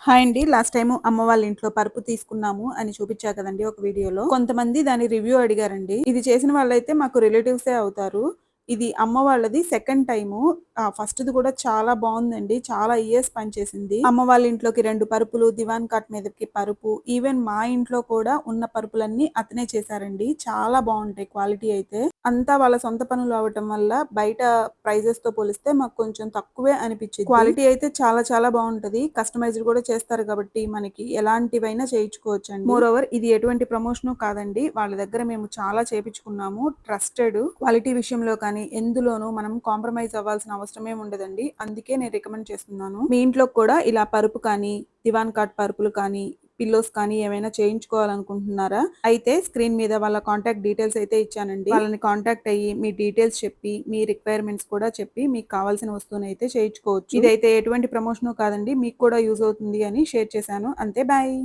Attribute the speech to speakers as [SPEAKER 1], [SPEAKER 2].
[SPEAKER 1] Hi అండి. Last time అమ్మ వాళ్ళ ఇంట్లో పరుపు తీసుకున్నాము అని చూపిచ్చా కదండీ ఒక వీడియోలో. కొంతమంది దాని రివ్యూ అడిగారండి. ఇది చేసిన వాళ్ళైతే మాకు రిలేటివ్సే అవుతారు. ఇది అమ్మ వాళ్ళది సెకండ్ టైము. ఫస్ట్‌ది కూడా చాలా బావుందండి. చాలా ఇయర్స్ పనిచేసింది. అమ్మ వాళ్ళ ఇంట్లోకి 2 పరుపులు, దివాన్ కాట్ మీదకి పరుపు, ఈవెన్ మా ఇంట్లో కూడా ఉన్న పరుపులన్నీ అతనే చేశారండి. చాలా బావుంటాయి క్వాలిటీ అయితే. అంతా వాళ్ళ సొంత పనులు అవ్వటం వల్ల బయట ప్రైజెస్‌తో పోలిస్తే మాకు కొంచెం తక్కువే అనిపిచ్చిద్ది. క్వాలిటీ అయితే చాలా చాలా బావుంటది. కస్టమైజ్డ్ కూడా చేస్తారు కాబట్టి మనకి ఎలాంటివైనా చేయించుకోవచ్చండి. మోరోవర్ ఇది ఎటువంటి ప్రమోషను కాదండి. వాళ్ళ దగ్గర మేము చాలా చేపించుకున్నాము. ట్రస్టెడ్. క్వాలిటీ విషయంలో కానీ ఎందులోనూ మనం కాంప్రమైజ్ అవ్వాల్సిన అవసరమే ఉండదండి. అందుకే నేను రికమెండ్ చేస్తున్నాను. మీ ఇంట్లో కూడా ఇలా పరుపు కానీ, దివాన్ కాట్ పరుపులు కానీ, పిల్లోస్ కానీ ఏమైనా చేయించుకోవాలనుకుంటున్నారా? అయితే స్క్రీన్ మీద వాళ్ళ కాంటాక్ట్ డీటెయిల్స్ అయితే ఇచ్చానండి. వాళ్ళని కాంటాక్ట్ అయ్యి మీ డీటెయిల్స్ చెప్పి, మీ రిక్వైర్మెంట్స్ కూడా చెప్పి మీకు కావాల్సిన వస్తువునైతే చేయించుకోవచ్చు. ఇదైతే ఎటువంటి ప్రమోషను కాదండి. మీకు కూడా యూజ్ అవుతుంది అని షేర్ చేశాను. అంతే. బాయ్.